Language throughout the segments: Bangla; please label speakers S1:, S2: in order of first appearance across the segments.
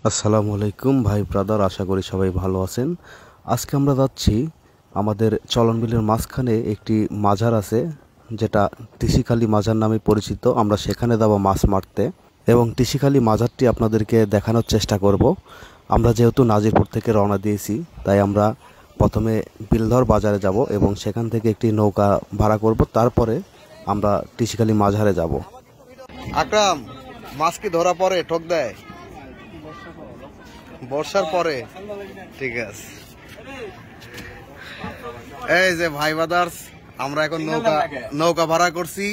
S1: আসসালামু আলাইকুম ভাই ব্রাদার, আশা করি সবাই ভালো আছেন। আজকে আমরা যাচ্ছি আমাদের চলন বিলের মাঝখানে একটি মাজার আছে, যেটা টিসিখালী মাজার নামে পরিচিত। আমরা সেখানে যাব মাছ মারতে এবং টিসিখালী মাজারটি আপনাদেরকে দেখানোর চেষ্টা করব। আমরা যেহেতু নাজিরপুর থেকে রওনা দিয়েছি, তাই আমরা প্রথমে বিলধর বাজারে যাব এবং সেখান থেকে একটি নৌকা ভাড়া করব, তারপরে আমরা টিসিখালী মাজারে যাব।
S2: আকরাম, মাছ কি ধরা পরে ঠক দেয়? বর্ষার পরে? ঠিক আছে। এই যে ভাই ব্রাদার্স, আমরা এখন নৌকা ভাড়া করছি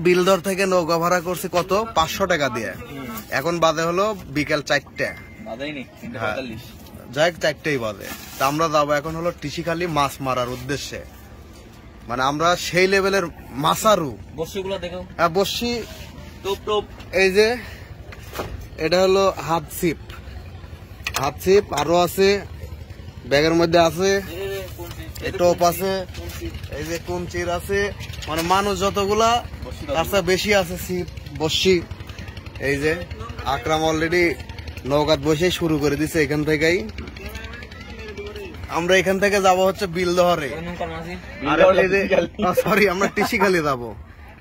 S2: বিলদর থেকে। নৌকা ভাড়া করছি কত? 500 টাকা দিয়ে। এখন বাজে হলো বিকেল 4টা, যাই 4টাই বাজে। তা আমরা যাবো এখন হলো টিসিখালী মাছ মারার উদ্দেশ্যে। মানে আমরা সেই লেভেলের মাছারু। হ্যাঁ, বসি। এই যে এটা হলো হাত ছিপ, আরো আছে ব্যাগের মধ্যে আছে, টোপ আছে, এই যে কুঞ্চির আছে। মানে মানুষ যতগুলা তার চেয়ে বেশি আছে ছিপ, বসি। এই যে আকরাম অলরেডি নৌকাত বসে শুরু করে দিছে। এখান থেকেই আমরা এখান থেকে যাব হচ্ছে বিলদহরে। সরি, আমরা টিসিখালী যাব।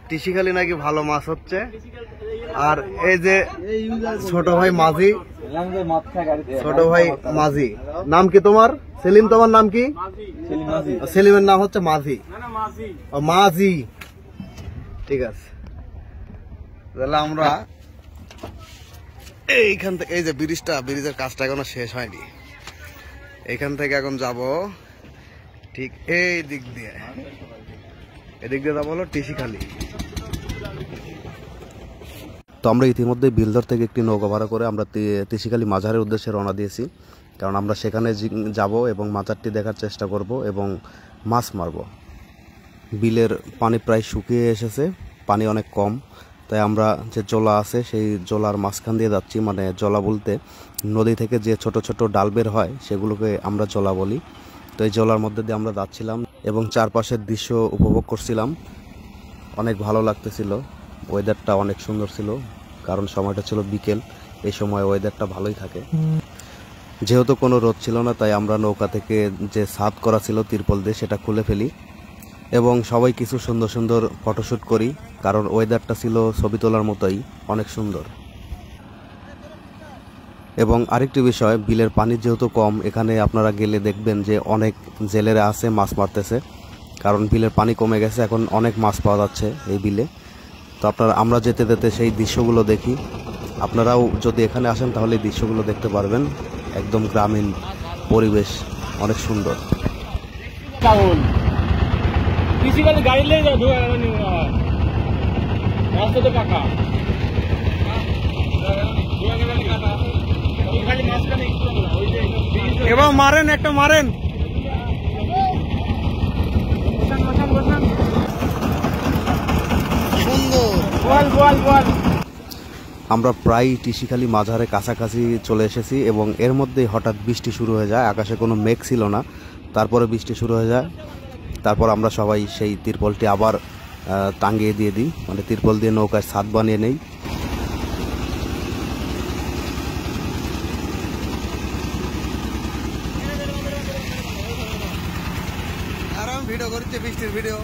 S2: টিসিখালী নাকি ভালো মাছ হচ্ছে। আর এই যে ছোট ভাই মাঝি, নাম কি তোমার? সেলিম। তোমার নাম কি? সেলিমের নাম হচ্ছে মাঝি। মাঝি, ঠিক আছে। তাহলে আমরা এইখান থেকে, এই যে ব্রিজের কাজটা এখনো শেষ হয়নি, এইখান থেকে এখন যাব ঠিক এই দিক দিয়ে যাবো হলো টিসিখালী।
S1: তো আমরা ইতিমধ্যে বিলধর থেকে একটি নৌকা ভাড়া করে আমরা টিসিখালী মাজারের উদ্দেশ্যে রওনা দিয়েছি, কারণ আমরা সেখানে যাব এবং মাজারটি দেখার চেষ্টা করব এবং মাছ মারব। বিলের পানি প্রায় শুকিয়ে এসেছে, পানি অনেক কম, তাই আমরা যে জলা আছে সেই জলার মাঝখান দিয়ে যাচ্ছি। মানে জলা বলতে নদী থেকে যে ছোট ছোট ডাল বের হয় সেগুলোকে আমরা জলা বলি। তো এই জলার মধ্যে দিয়ে আমরা যাচ্ছিলাম এবং চারপাশের দৃশ্য উপভোগ করছিলাম। অনেক ভালো লাগতেছিল, ওয়েদারটা অনেক সুন্দর ছিল, কারণ সময়টা ছিল বিকেল। এই সময় ওয়েদারটা ভালোই থাকে। যেহেতু কোনো রোদ ছিল না, তাই আমরা নৌকা থেকে যে ছাদ করা ছিল তিরপল দিয়ে সেটা খুলে ফেলি এবং সবাই কিছু সুন্দর সুন্দর ফটোশ্যুট করি, কারণ ওয়েদারটা ছিল ছবি তোলার মতোই অনেক সুন্দর। এবং আরেকটি বিষয়, বিলের পানি যেহেতু কম, এখানে আপনারা গেলে দেখবেন যে অনেক জেলেরা আছে মাছ মারতেছে, কারণ বিলের পানি কমে গেছে, এখন অনেক মাছ পাওয়া যাচ্ছে এই বিলে। তো আমরা যেতে যেতে সেই দৃশ্যগুলো দেখি। আপনারাও যদি এখানে আসেন তাহলে এই দৃশ্যগুলো দেখতে পারবেন। একদম গ্রামীণ পরিবেশ, অনেক সুন্দর।
S2: এবার মারেন, একটা মারেন।
S1: আমরা প্রায় টিসিখালী মাজারে কাছাকাছি চলে এসেছি এবং এর মধ্যেই হঠাৎ বৃষ্টি শুরু হয়ে যায়। আকাশে কোনো মেঘ ছিল না, তারপরে বৃষ্টি শুরু হয়ে যায়। তারপর আমরা সবাই সেই তিরপলটি আবার টাঙ্গিয়ে দিয়ে দিই, মানে তিরপল দিয়ে নৌকায় ছাদ বানিয়ে নেই।
S2: ভিডিও করছে, বৃষ্টির ভিডিও।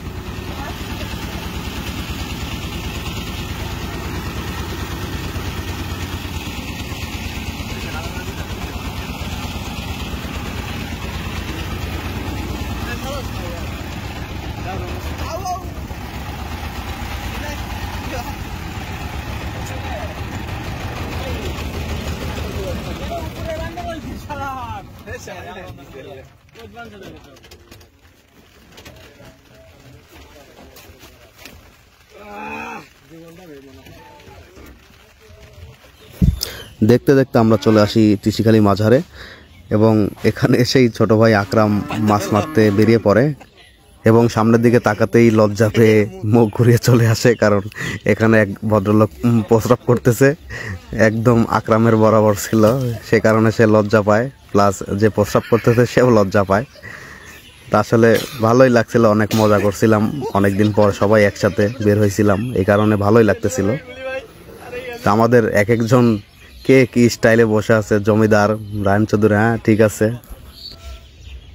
S1: দেখতে দেখতে আমরা চলে আসি টিসিখালী মাজারে এবং এখানে এসেই ছোট ভাই আকরাম মাছ মারতে বেরিয়ে পড়ে এবং সামনের দিকে তাকাতেই লজ্জা পেয়ে মুখ ঘুরিয়ে চলে আসে, কারণ এখানে এক ভদ্রলোক প্রস্রাব করতেছে, একদম আকরামের বরাবর ছিল, সে কারণে সে লজ্জা পায়, প্লাস যে প্রস্রাব করতেছে সেও লজ্জা পায়। তা আসলে ভালোই লাগছিল, অনেক মজা করছিলাম, অনেকদিন পর সবাই একসাথে বের হয়েছিলাম, এই কারণে ভালোই লাগতেছিল। তা আমাদের এক একজন কে কি স্টাইলে বসে আছে, জমিদার রায়ন চৌধুরী, হ্যাঁ ঠিক আছে।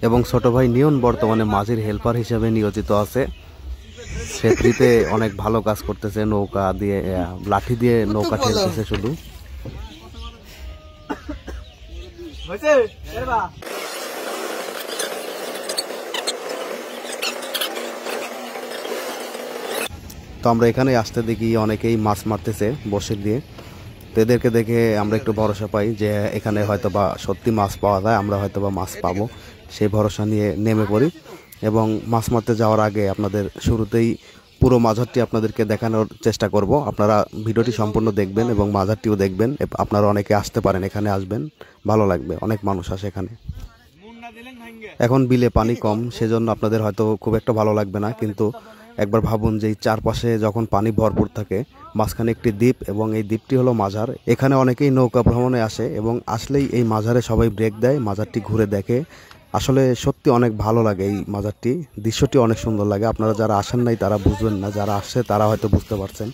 S1: এবং ছোট ভাই নিয়ন বর্তমানে মাঝির হেল্পার হিসেবে নিয়োজিত আছে। সে ফ্রিতে অনেক ভালো কাজ করতেছে, নৌকা দিয়ে লাঠি দিয়ে নৌকা ঠেলতেছে শুধু। তো আমরা এখানে আসতে দেখি অনেকেই মাছ মারতেছে বড়শি দিয়ে। তো এদেরকে দেখে আমরা একটু ভরসা পাই যে এখানে হয়তোবা সত্যি মাছ পাওয়া যায়, আমরা হয়তোবা মাছ পাবো, সেই ভরসা নিয়ে নেমে পড়ি। এবং মাছ মারতে যাওয়ার আগে আপনাদের শুরুতেই পুরো মাঝারটি আপনাদেরকে দেখানোর চেষ্টা করব। আপনারা ভিডিওটি সম্পূর্ণ দেখবেন এবং মাঝারটিও দেখবেন। আপনারা অনেকে আসতে পারেন, এখানে আসবেন, ভালো লাগবে, অনেক মানুষ আসে এখানে। এখন বিলে পানি কম, সেজন্য আপনাদের হয়তো খুব একটা ভালো লাগবে না, কিন্তু একবার ভাবুন যে এই চারপাশে যখন পানি ভরপুর থাকে, মাঝখানে একটি দ্বীপ এবং এই দ্বীপটি হলো মাঝার। এখানে অনেকেই নৌকা ভ্রমণে আসে এবং আসলেই এই মাঝারে সবাই ব্রেক দেয়, মাঝারটি ঘুরে দেখে। আসলে সত্যি অনেক ভালো লাগে এই মাঝারটি, দৃশ্যটি অনেক সুন্দর লাগে। আপনারা যারা আসেন নাই তারা বুঝবেন না, যারা আসছে তারা হয়তো বুঝতে পারছেন।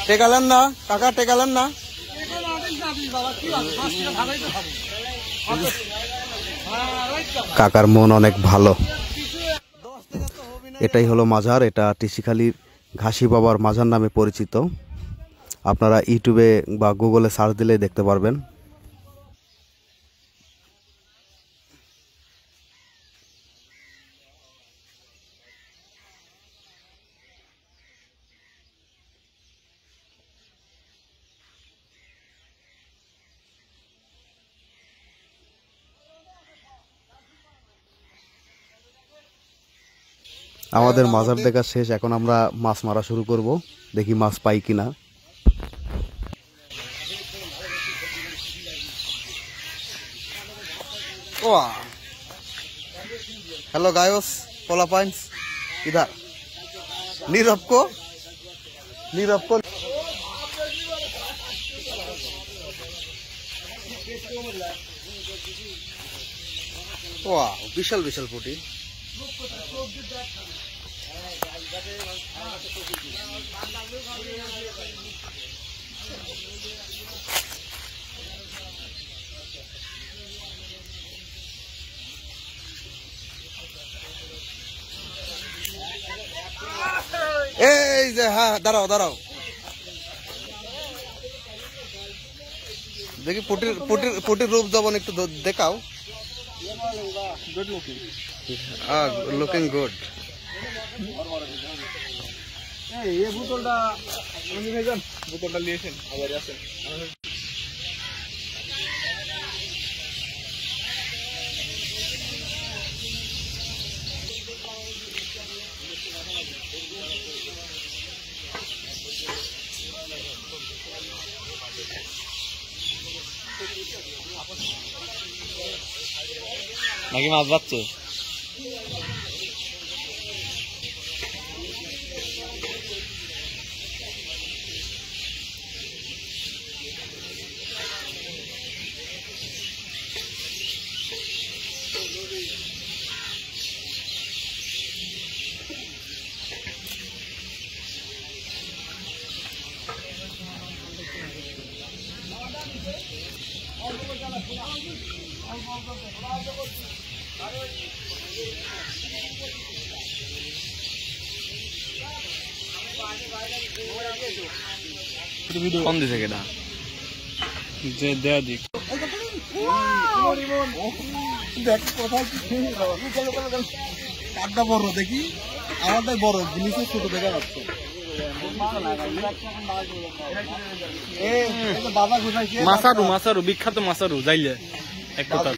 S2: টেকালেন না কাকা, টেকালেন না?
S1: কাকার মন অনেক ভালো। এটাই হলো মাজার, এটা টিসিখালীর ঘাসি বাবার মাজার নামে পরিচিত। আপনারা ইউটিউবে বা গুগলে সার্চ দিলে দেখতে পারবেন। আমাদের মাজার দেখা শেষ, এখন আমরা মাছ মারা শুরু করব, দেখি মাছ পাই কিনা।
S2: हेलो गायोस पोला पॉइंट्स इधर नीरव को वाह विशाल विशाल पुटी। এই যে হ্যাঁ, দাঁড়াও দাঁড়াও, দেখি পুটির রূপ যেমন একটু দেখাও। Looking good. বোতলটা নিয়েছেন আবার আছেন। নাকি মাছ বাচ্ছে? কম দিছে কেটা যে দেয়া দিক দেখ কোথায় কাঠটা বড় দেখি, আমাদের বড় জিনিসের ছোট দেখা যাচ্ছে। মাছারু বিখ্যাত মাছারু যাইলে এক কথা।